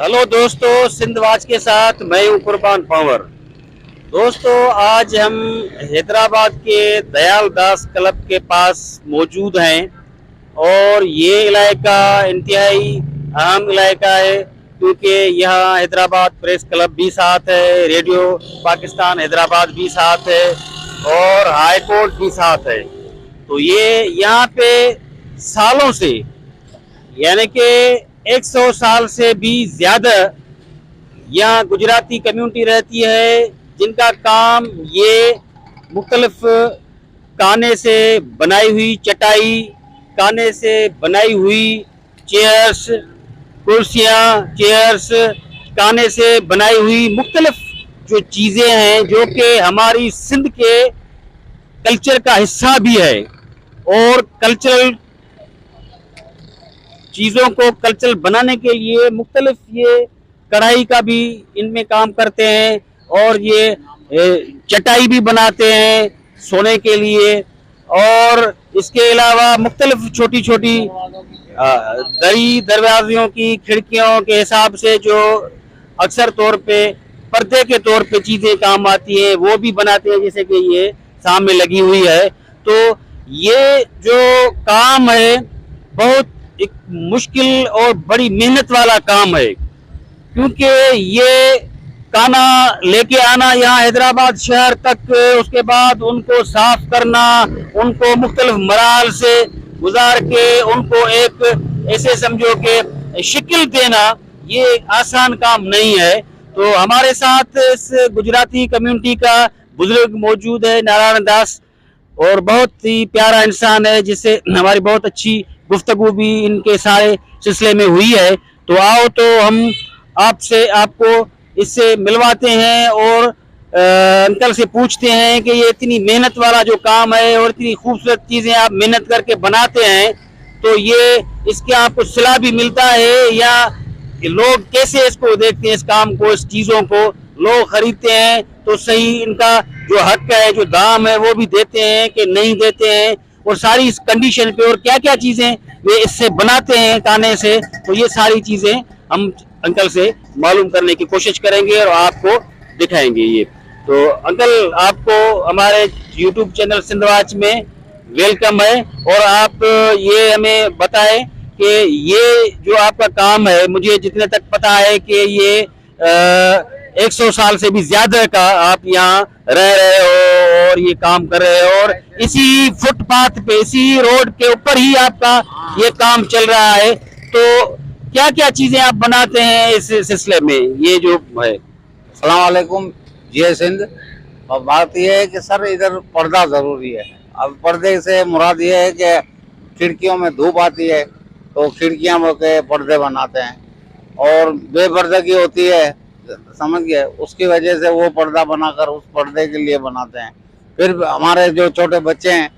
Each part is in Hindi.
हेलो दोस्तों, सिंधवाज के साथ मैं हूं कुर्बान पावर। दोस्तों, आज हम हैदराबाद के दयाल दास क्लब के पास मौजूद हैं और ये इलाका इंतहाई अहम इलाका है क्योंकि यहाँ हैदराबाद प्रेस क्लब भी साथ है, रेडियो पाकिस्तान हैदराबाद भी साथ है और हाई कोर्ट भी साथ है। तो ये यहाँ पे सालों से यानी कि 100 साल से भी ज्यादा यहाँ गुजराती कम्युनिटी रहती है, जिनका काम ये मुख्तलिफ काने से बनाई हुई चटाई, काने से बनाई हुई चेयर्स, कुर्सियाँ, चेयर्स, काने से बनाई हुई मुख्तलिफ जो चीज़ें हैं जो कि हमारी सिंध के कल्चर का हिस्सा भी है और कल्चरल चीज़ों को कल्चरल बनाने के लिए मुख्तलिफ ये कढ़ाई का भी इनमें काम करते हैं और ये चटाई भी बनाते हैं सोने के लिए। और इसके अलावा मुख्तलिफ छोटी छोटी दरी दरवाज़ों की खिड़कियों के हिसाब से जो अक्सर तौर पे पर्दे के तौर पे चीज़ें काम आती हैं वो भी बनाते हैं, जैसे कि ये सामने लगी हुई है। तो ये जो काम है बहुत एक मुश्किल और बड़ी मेहनत वाला काम है क्योंकि ये काना लेके आना यहाँ हैदराबाद शहर तक, उसके बाद उनको साफ करना, उनको मुख्तलिफ मराल से गुजार के उनको एक ऐसे समझो कि शक्ल देना, ये आसान काम नहीं है। तो हमारे साथ इस गुजराती कम्युनिटी का बुजुर्ग मौजूद है, नारायण दास, और बहुत ही प्यारा इंसान है जिससे हमारी बहुत अच्छी गुफ्तगू भी इनके सारे सिलसिले में हुई है। तो आओ तो हम आपको इससे मिलवाते हैं और अंकल से पूछते हैं कि ये इतनी मेहनत वाला जो काम है और इतनी खूबसूरत चीज़ें आप मेहनत करके बनाते हैं, तो ये इसके आपको सिला भी मिलता है या लोग कैसे इसको देखते हैं, इस काम को, इस चीज़ों को लोग खरीदते हैं तो सही इनका जो हक है, जो दाम है वो भी देते हैं कि नहीं देते हैं, और सारी इस कंडीशन पे और क्या क्या चीज़ें वे इससे बनाते हैं काने से, तो ये सारी चीज़ें हम अंकल से मालूम करने की कोशिश करेंगे और आपको दिखाएंगे। ये तो अंकल, आपको हमारे YouTube चैनल सिंधवाज में वेलकम है और आप ये हमें बताएं कि ये जो आपका काम है, मुझे जितने तक पता है कि ये 100 साल से भी ज्यादा का आप यहाँ रह रहे हो और ये काम कर रहे हो और इसी फुटपाथ पे, इसी रोड के ऊपर ही आपका ये काम चल रहा है। तो क्या क्या चीजें आप बनाते हैं इस सिलसिले में, ये जो है? अस्सलाम वालेकुम, जय सिंध। और बात यह है कि सर इधर पर्दा ज़रूरी है। अब पर्दे से मुराद ये है कि खिड़कियों में धूप आती है तो खिड़कियाँ के पर्दे बनाते हैं, और बेपर्दगी होती है, समझ गए, उसकी वजह से वो पर्दा बनाकर उस पर्दे के लिए बनाते हैं। फिर हमारे जो छोटे बच्चे हैं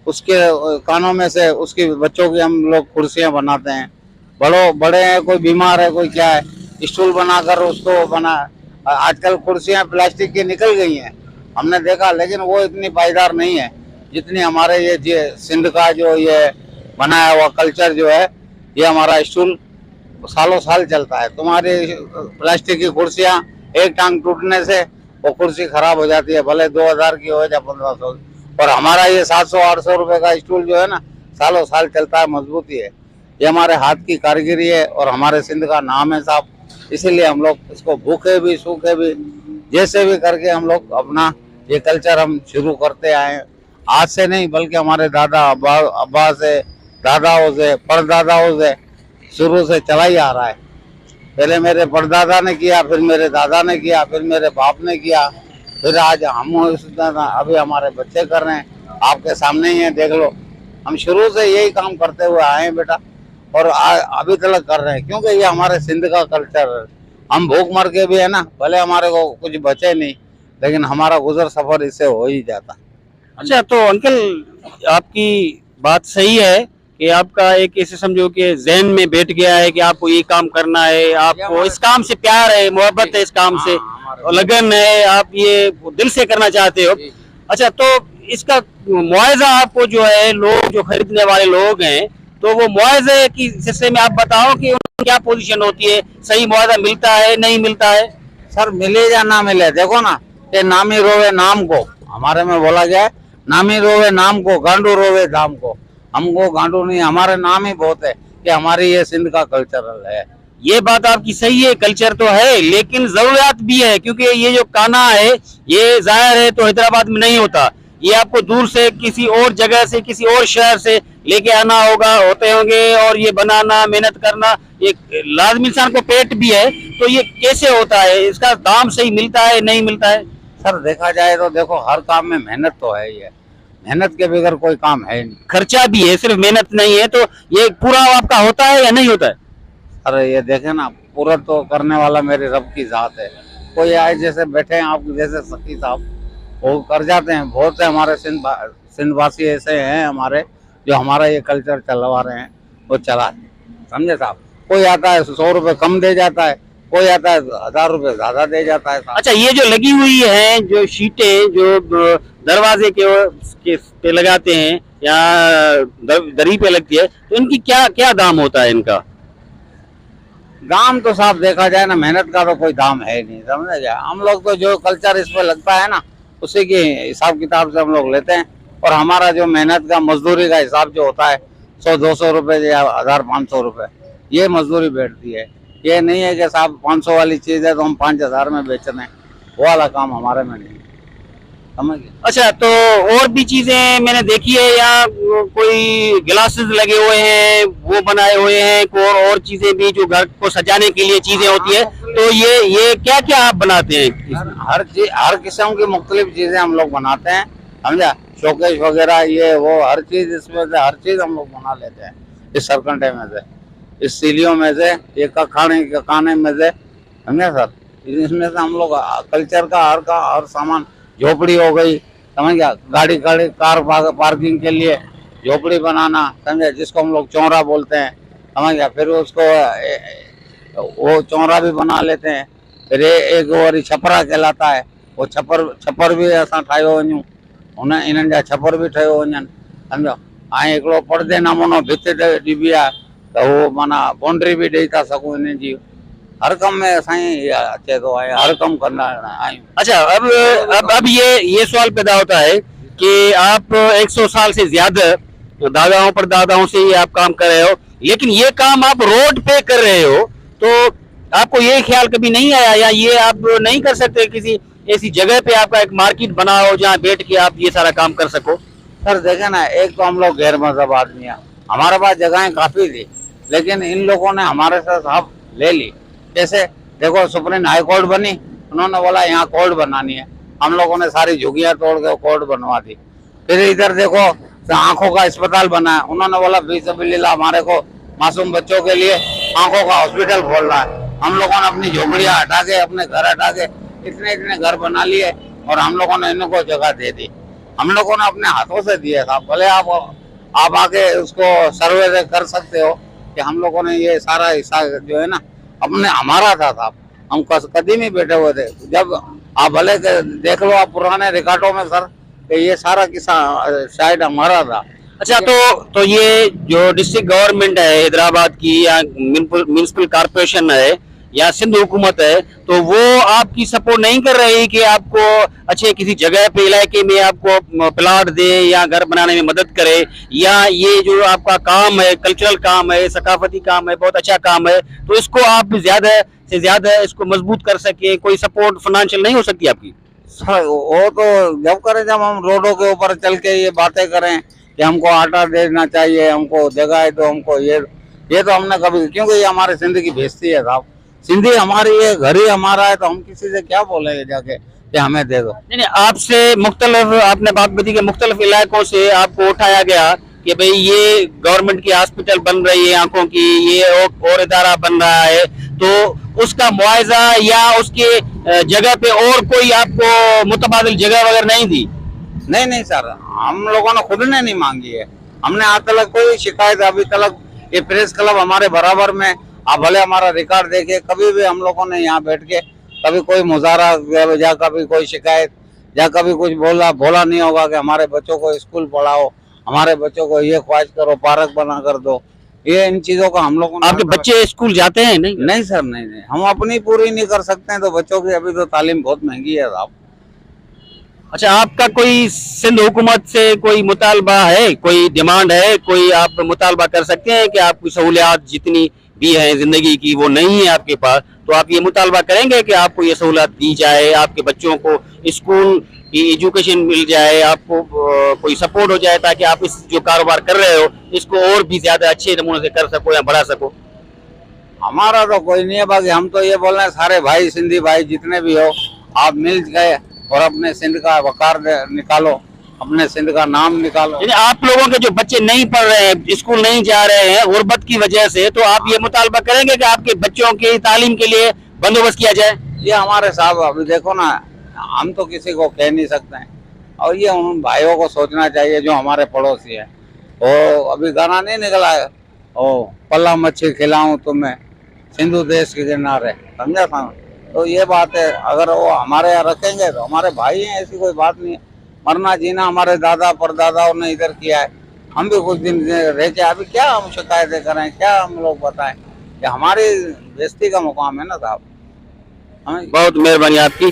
उसके कानों में से उसकी बच्चों की हम लोग कुर्सियाँ बनाते हैं। बड़े हैं, कोई बीमार है, कोई क्या है, स्टूल बनाकर उसको बना। आजकल कुर्सियाँ प्लास्टिक की निकल गई हैं, हमने देखा, लेकिन वो इतनी पायदार नहीं है जितनी हमारे ये सिंध का जो ये बनाया हुआ कल्चर जो है, ये हमारा स्टूल सालों साल चलता है। तुम्हारी प्लास्टिक की कुर्सियाँ एक टांग टूटने से वो कुर्सी खराब हो जाती है, भले 2000 की हो या 1500, और हमारा ये 700-800 रुपए का स्टूल जो है ना, सालों साल चलता है, मजबूती है। ये हमारे हाथ की कारीगरी है और हमारे सिंध का नाम है साहब, इसीलिए हम लोग इसको भूखे भी सूखे भी जैसे भी करके हम लोग अपना ये कल्चर हम शुरू करते आए। आज से नहीं, बल्कि हमारे दादा अब्बा से, दादाओं से, परदादाओं से शुरू से चला ही आ रहा है। पहले मेरे परदादा ने किया, फिर मेरे दादा ने किया, फिर मेरे बाप ने किया, फिर आज हम अभी हमारे बच्चे कर रहे हैं, आपके सामने ही है, देख लो। हम शुरू से यही काम करते हुए आए हैं बेटा, और अभी तक कर रहे हैं, क्योंकि ये हमारे सिंध का कल्चर है। हम भूख मर के भी है ना, भले हमारे को कुछ बचे नहीं, लेकिन हमारा गुजर सफर इससे हो ही जाता। अच्छा, तो अंकल आपकी बात सही है कि आपका एक ऐसे समझो कि जहन में बैठ गया है कि आपको ये काम करना है, आपको इस काम से प्यार है, मोहब्बत है इस काम से, और लगन है, आप ये दिल से करना चाहते हो। अच्छा, तो इसका मुआवजा आपको जो है, लोग जो खरीदने वाले लोग हैं, तो वो मुआवजे की सिलसिले में आप बताओ कि उनकी क्या पोजीशन होती है, सही मुआवजा मिलता है नहीं मिलता है? सर मिले या ना मिले, देखो ना, ये नामी रोवे नाम को, हमारे में बोला गया है, नामी रोवे नाम को, गांडू रोवे दाम को। हमको गांडू नहीं, हमारे नाम ही बहुत है कि हमारी ये सिंध का कल्चर है। ये बात आपकी सही है, कल्चर तो है, लेकिन जरूरियात भी है, क्योंकि ये जो काना है ये जाहिर है तो हैदराबाद में नहीं होता, ये आपको दूर से किसी और जगह से, किसी और शहर से लेके आना होगा, होते होंगे, और ये बनाना, मेहनत करना, ये लाजमी इंसान को पेट भी है, तो ये कैसे होता है, इसका दाम सही मिलता है नहीं मिलता है? सर देखा जाए तो देखो, हर काम में मेहनत तो है ही है, मेहनत के बगैर कोई काम है नहीं। खर्चा भी है, सिर्फ मेहनत नहीं है, तो ये पूरा आपका होता है या नहीं होता है? अरे ये देखे ना, पूरा तो करने वाला मेरे रब की जात है। कोई आए जैसे बैठे हैं आप जैसे सखी साहब, वो कर जाते हैं। बहुत से हमारे सिंधवासी ऐसे हैं हमारे, जो हमारा ये कल्चर चलवा रहे हैं, वो चला, समझे साहब। कोई आता है 100 रुपए कम दे जाता है, कोई आता है 1000 रुपए ज्यादा दे जाता है साहब। अच्छा, ये जो लगी हुई है जो शीटें जो दरवाजे के पे लगाते हैं या दरी पे लगती है, तो इनकी क्या क्या दाम होता है इनका? दाम तो साहब देखा जाए ना, मेहनत का तो कोई दाम है नहीं, समझे क्या। हम लोग तो जो कल्चर इस पे लगता है ना, उसी के हिसाब किताब से हम लोग लेते हैं। और हमारा जो मेहनत का मजदूरी का हिसाब जो होता है 100-200 रुपए या 1000-500 रुपए, ये मजदूरी बैठती है। ये नहीं है कि साहब 500 वाली चीज है तो हम 5000 में बेच रहे हैं, वो वाला काम हमारे में नहीं, समझ गए। अच्छा, तो और भी चीजें मैंने देखी है, यहाँ कोई ग्लासेस लगे हुए हैं, वो बनाए हुए हैं, और चीजें भी जो घर को सजाने के लिए चीजें होती है, तो ये क्या क्या आप बनाते हैं? हर किस्म की मुख्तलिफ चीजें हम लोग बनाते हैं, समझा। शोकेश वगैरह ये वो हर चीज इसमें से, हर चीज हम लोग बना लेते हैं इस सरकंडे में से, इस सीलियों में से, ये खाने में से, समझे सर। इसमें से हम लोग कल्चर का हर सामान, झोपड़ी हो गई, समझ गया, गाड़ी कार पार्किंग के लिए झोपड़ी बनाना, समझे, जिसको हम लोग चौरा बोलते हैं, समझ गया। फिर उसको वो चौरा भी बना लेते हैं। फिर एक और छपरा कहलाता है, वो छपर भी असां ठाहियो वञूं, उन्हें इन्हनि जा छपर भी ठहियो वञनि, सम्झो। ऐं हिकिड़ो पर्दे नमूनो भित ते ॾिबी आहे, त उहो माना बाउंड्री भी ॾेई था सघूं इन्हनि जी। हर कम में साईं अचे थो, हर कम कंदा आहियूं। अच्छा, अब ये सवाल पैदा होता है कि आप 100 साल से ज्यादा दादाओं पर दादाओं से ये आप काम कर रहे हो, लेकिन ये काम आप रोड पे कर रहे हो, तो आपको ये ख्याल कभी नहीं आया, या ये आप नहीं कर सकते किसी ऐसी जगह पे आपका एक मार्केट बना हो जहाँ बैठ के आप ये सारा काम कर सको? सर देखे ना, एक तो हम लोग गैर मजहब आदमी है, हमारे पास जगहें काफी थी, लेकिन इन लोगों ने हमारे साथ साहब ले ली। जैसे देखो, सुप्रीम हाई कोर्ट बनी, उन्होंने बोला यहाँ कोर्ट बनानी है, हम लोगों ने सारी झुग्गियां तोड़ के कोर्ट बनवा दी। फिर इधर देखो, आंखों का अस्पताल बना है, उन्होंने बोला फीसबिल्लाह हमारे को मासूम बच्चों के लिए आंखों का हॉस्पिटल खोलना है। हम लोगों ने अपनी झोपड़ियां हटा के, अपने घर हटा के इतने घर बना लिए, और हम लोगों ने इनको जगह दे दी। हम लोगों ने अपने हाथों से दिए था। भले आप आके उसको सर्वे कर सकते हो कि हम लोगों ने ये सारा हिस्सा जो है ना अपने हमारा था साहब, हम कदीम ही बैठे हुए थे। जब आप भले देख लो आप पुराने रिकॉर्डों में सर, कि ये सारा किस्सा शायद हमारा था। अच्छा, तो ये जो डिस्ट्रिक्ट गवर्नमेंट है हैदराबाद की, या म्युनिसिपल कॉर्पोरेशन है, या सिंध हुकूमत है, तो वो आपकी सपोर्ट नहीं कर रही कि आपको अच्छे किसी जगह पे, इलाके में आपको प्लाट दे या घर बनाने में मदद करे, या ये जो आपका काम है, कल्चरल काम है, सकाफती काम है, बहुत अच्छा काम है, तो इसको आप ज्यादा से ज्यादा इसको मजबूत कर सके, कोई सपोर्ट फाइनेंशियल नहीं हो सकती आपकी? सर वो तो जब करें, जब हम रोडों के ऊपर चल के ये बातें करें कि हमको आटा देना चाहिए, हमको जगह है, तो हमको ये तो हमने कभी, क्योंकि ये हमारे सिंध की बेइज्जती है साहब। सिंधी हमारी, ये घर ही हमारा है, तो हम किसी से क्या बोलेंगे जाके कि हमें दे दो। नहीं, आपसे मुख्तलिफ, आपने बागमती के मुख्तलिफ इलाकों से आपको उठाया गया, कि भाई ये गवर्नमेंट की हॉस्पिटल बन रही है आंखों की, ये और इदारा बन रहा है, तो उसका मुआवजा या उसके जगह पे और कोई आपको मुतबादिल जगह वगैरह नहीं दी? नहीं नहीं सर, हम लोगों ने खुद ने नहीं मांगी है। हमने आज तक कोई शिकायत अभी तक, ये प्रेस क्लब हमारे बराबर में, आप भले हमारा रिकॉर्ड देखिए, कभी भी हम लोगों ने यहाँ बैठ के कभी कोई मुजाहरा या कभी कोई शिकायत या कभी कुछ बोला नहीं होगा कि हमारे बच्चों को स्कूल पढ़ाओ, हमारे बच्चों को ये ख्वाहिश करो, पार्क बना कर दो। ये इन चीजों का हम लोगों ने। आपके बच्चे स्कूल जाते हैं? नहीं नहीं सर, नहीं नहीं, हम अपनी पूरी नहीं कर सकते हैं तो बच्चों की अभी तो तालीम बहुत महंगी है साहब। अच्छा, आपका कोई सिंध हुकूमत से कोई मुतालबा है, कोई डिमांड है, कोई आप मुतालबा कर सकते हैं कि आपकी सहूलियात जितनी भी हैं जिंदगी की वो नहीं है आपके पास, तो आप ये मुतालबा करेंगे कि आपको ये सहूलियत दी जाए, आपके बच्चों को स्कूल की एजुकेशन मिल जाए, आपको कोई सपोर्ट हो जाए ताकि आप इस जो कारोबार कर रहे हो इसको और भी ज्यादा अच्छे नमूने से कर सको या बढ़ा सको? हमारा तो कोई नहीं है, बाकी हम तो ये बोल रहे हैं सारे भाई, सिंधी भाई जितने भी हो, आप मिल गए और अपने सिंध का वकार निकालो, अपने सिंध का नाम निकालो। यानी आप लोगों के जो बच्चे नहीं पढ़ रहे हैं, स्कूल नहीं जा रहे हैं गुर्बत की वजह से, तो आप ये मुतालबा करेंगे कि आपके बच्चों की तालीम के लिए बंदोबस्त किया जाए? ये हमारे साहब अभी देखो ना, हम तो किसी को कह नहीं सकते हैं, और ये उन भाइयों को सोचना चाहिए जो हमारे पड़ोसी है। वो अभी गाना नहीं निकला है, ओ पल्ला मच्छी खिलाऊं तुम्हें सिंधु देश के किनारे, समझा था? तो ये बात है, अगर वो हमारे यहाँ रखेंगे तो हमारे भाई हैं, ऐसी कोई बात नहीं है। मरना जीना हमारे दादा परदादाओं ने इधर किया है, हम भी कुछ दिन रह के अभी क्या हम शिकायतें करें, क्या हम लोग बताएं? कि हमारी बेइज्जती का मुकाम है ना साहब। बहुत मेहरबानी आपकी।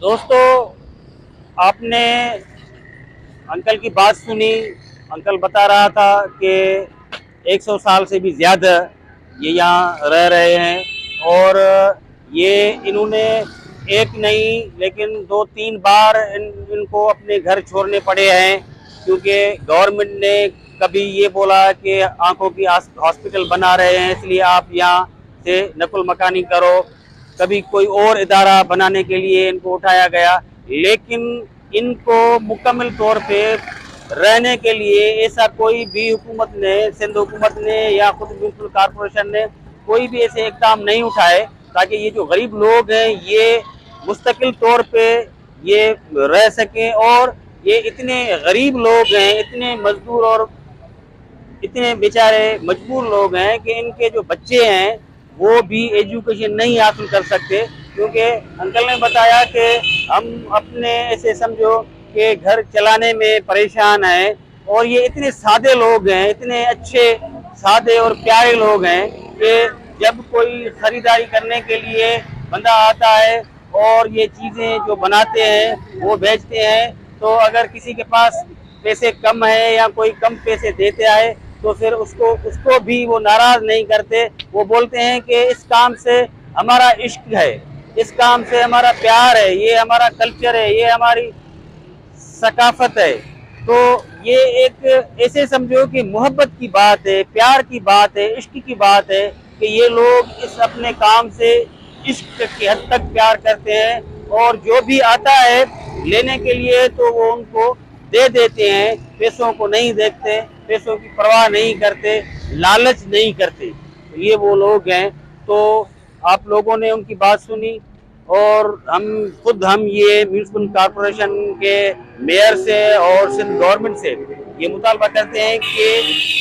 दोस्तों, आपने अंकल की बात सुनी। अंकल बता रहा था कि 100 साल से भी ज़्यादा ये यहाँ रह रहे हैं और ये इन्होंने एक नहीं लेकिन 2-3 बार इनको अपने घर छोड़ने पड़े हैं, क्योंकि गवर्नमेंट ने कभी ये बोला कि आंखों की हॉस्पिटल बना रहे हैं इसलिए आप यहाँ से नकुल मकानी करो, कभी कोई और इदारा बनाने के लिए इनको उठाया गया, लेकिन इनको मुकम्मल तौर पे रहने के लिए ऐसा कोई भी हुकूमत ने, सिंध हुकूमत ने या खुद म्यूनसिपल कॉरपोरेशन ने कोई भी ऐसे इक़दाम नहीं उठाए ताकि ये जो गरीब लोग हैं ये मुस्तकिल तौर पे ये रह सकें। और ये इतने गरीब लोग हैं, इतने मजदूर और इतने बेचारे मजबूर लोग हैं कि इनके जो बच्चे हैं वो भी एजुकेशन नहीं हासिल कर सकते, क्योंकि अंकल ने बताया कि हम अपने ऐसे समझो कि घर चलाने में परेशान हैं और ये इतने सादे लोग हैं, इतने अच्छे सादे और प्यारे लोग हैं कि जब कोई खरीदारी करने के लिए बंदा आता है और ये चीज़ें जो बनाते हैं वो बेचते हैं, तो अगर किसी के पास पैसे कम है या कोई कम पैसे देते आए तो फिर उसको भी वो नाराज नहीं करते। वो बोलते हैं कि इस काम से हमारा इश्क है, इस काम से हमारा प्यार है, ये हमारा कल्चर है, ये हमारी सकाफत है। तो ये एक ऐसे समझो कि मोहब्बत की बात है, प्यार की बात है, इश्क की बात है कि ये लोग इस अपने काम से इश्क की हद तक प्यार करते हैं और जो भी आता है लेने के लिए तो वो उनको दे देते हैं, पैसों को नहीं देखते, पैसों की परवाह नहीं करते, लालच नहीं करते। तो ये वो लोग हैं। तो आप लोगों ने उनकी बात सुनी और हम ये म्यूनसिपल कॉरपोरेशन के मेयर से और सिंध गवर्नमेंट से ये मुतालबा करते हैं कि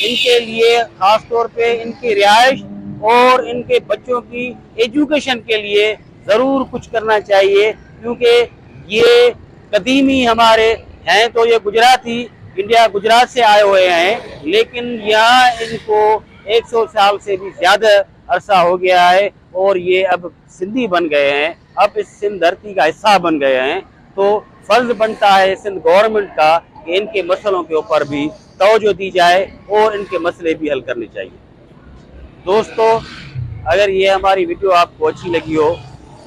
इनके लिए ख़ास तौर पे इनकी रिहाइश और इनके बच्चों की एजुकेशन के लिए ज़रूर कुछ करना चाहिए, क्योंकि ये कदीमी हमारे हैं, तो ये गुजराती इंडिया गुजरात से आए हुए हैं, लेकिन यहाँ इनको 100 साल से भी ज़्यादा अरसा हो गया है और ये अब सिंधी बन गए हैं, अब इस सिंध धरती का हिस्सा बन गए हैं। तो फर्ज बनता है सिंध गवर्नमेंट का कि इनके मसलों के ऊपर भी तवज्जो दी जाए और इनके मसले भी हल करने चाहिए। दोस्तों, अगर ये हमारी वीडियो आपको अच्छी लगी हो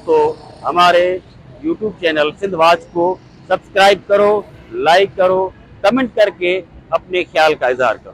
तो हमारे YouTube चैनल सिंध वाच को सब्सक्राइब करो, लाइक करो, कमेंट करके अपने ख्याल का इजहार करो।